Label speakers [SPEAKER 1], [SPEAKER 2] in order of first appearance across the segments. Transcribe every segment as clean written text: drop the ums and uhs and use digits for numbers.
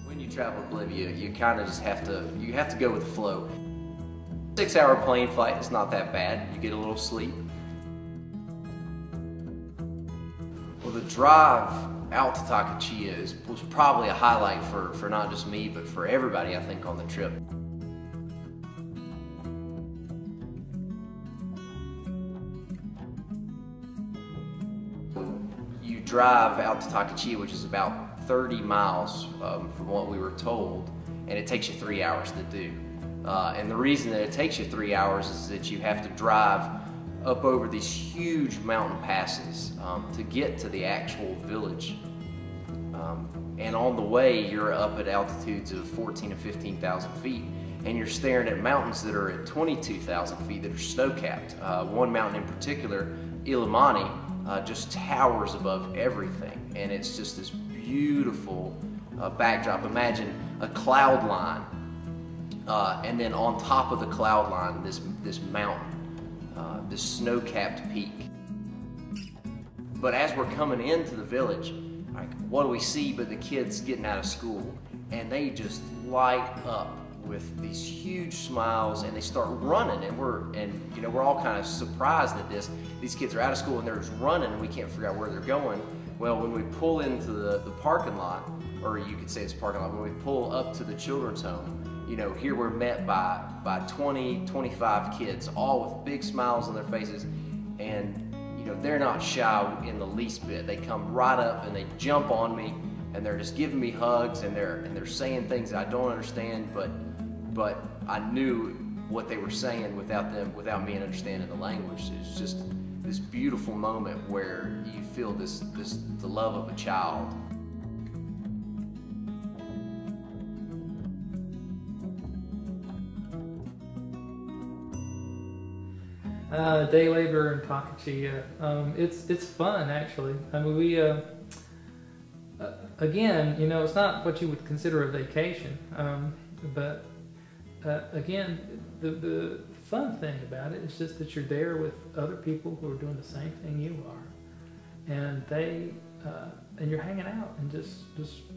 [SPEAKER 1] When you travel to Bolivia, you kind of just have to go with the flow. 6-hour plane flight is not that bad. You get a little sleep. Well, the drive out to Tacachilla was probably a highlight for not just me, but for everybody, I think, on the trip. You drive out to Tacachilla, which is about 30 miles from what we were told, and it takes you 3 hours to do. And the reason that it takes you 3 hours is that you have to drive up over these huge mountain passes to get to the actual village. And on the way, you're up at altitudes of 14,000 to 15,000 feet, and you're staring at mountains that are at 22,000 feet that are snow-capped. One mountain in particular, Illimani, just towers above everything, and it's just this beautiful backdrop. Imagine a cloud line, and then on top of the cloud line, this mountain, this snow-capped peak. But as we're coming into the village, like, what do we see but the kids getting out of school, and they just light up with these huge smiles, and they start running, and we're all kind of surprised at this. These kids are out of school and they're just running, and we can't figure out where they're going. Well, when we pull into the parking lot, or you could say it's a parking lot, when we pull up to the children's home, here we're met by 20, 25 kids, all with big smiles on their faces, and they're not shy in the least bit. They come right up and they jump on me, and they're just giving me hugs, and they're saying things that I don't understand, but I knew what they were saying without me understanding the language. It's just this beautiful moment where you feel the love of a child.
[SPEAKER 2] Day labor in Tacachilla. It's fun, actually. I mean, we again, it's not what you would consider a vacation, but again, the fun thing about it is just that you're there with other people who are doing the same thing you are, and and you're hanging out and just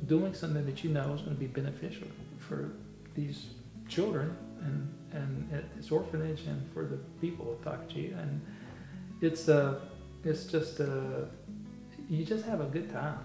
[SPEAKER 2] doing something that is going to be beneficial for these children and at this orphanage and for the people of Tacachilla, and it's just you just have a good time.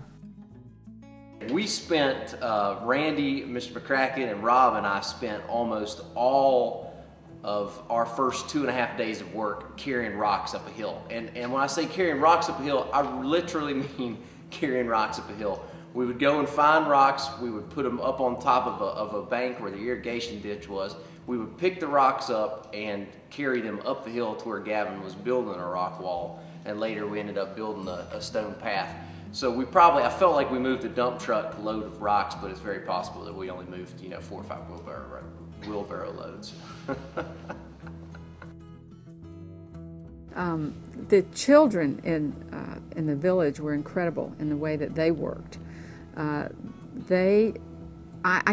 [SPEAKER 1] We spent, Randy, Mr. McCracken, and Rob and I spent almost all of our first 2.5 days of work carrying rocks up a hill. And when I say carrying rocks up a hill, I literally mean carrying rocks up a hill. We would go and find rocks. We would put them up on top of a bank where the irrigation ditch was. We would pick the rocks up and carry them up the hill to where Gavin was building a rock wall. And later we ended up building a stone path. So I felt like we moved a dump truck load of rocks, but it's very possible that we only moved, 4 or 5 wheelbarrow loads.
[SPEAKER 3] The children in the village were incredible in the way that they worked. I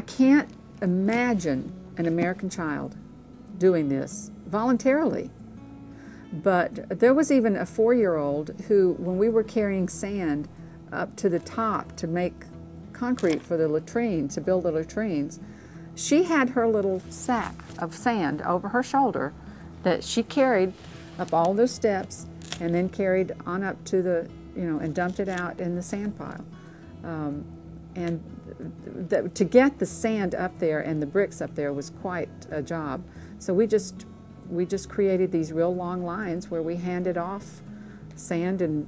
[SPEAKER 3] can't imagine an American child doing this voluntarily. But there was even a 4-year-old who, when we were carrying sand up to the top to make concrete for the latrine, to build the latrines, she had her little sack of sand over her shoulder that she carried up all those steps and then carried on up to the, and dumped it out in the sand pile. To get the sand up there and the bricks up there was quite a job. So we just created these real long lines where we handed off sand and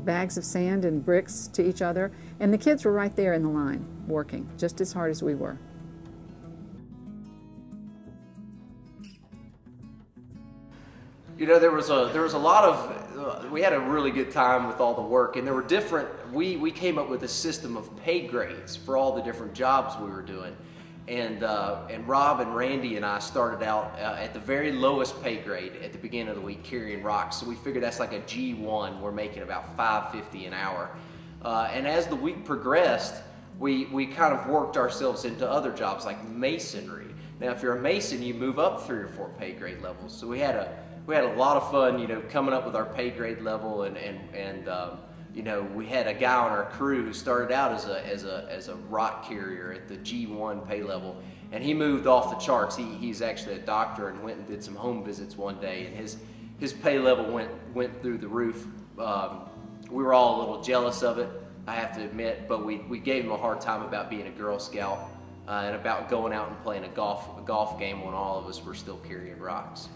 [SPEAKER 3] bags of sand and bricks to each other, and the kids were right there in the line working just as hard as we were.
[SPEAKER 1] There was a lot of, we had a really good time with all the work, and there were different, we came up with a system of pay grades for all the different jobs we were doing. And Rob and Randy and I started out at the very lowest pay grade at the beginning of the week carrying rocks. So we figured that's like a G1. We're making about $5.50 an hour. And as the week progressed, we kind of worked ourselves into other jobs like masonry. Now, if you're a mason, you move up 3 or 4 pay grade levels. So we had a lot of fun, coming up with our pay grade level, and we had a guy on our crew who started out as a rock carrier at the G1 pay level, and he moved off the charts. He's actually a doctor and went and did some home visits one day, and his pay level went through the roof. We were all a little jealous of it, I have to admit, but we gave him a hard time about being a Girl Scout and about going out and playing a golf game when all of us were still carrying rocks.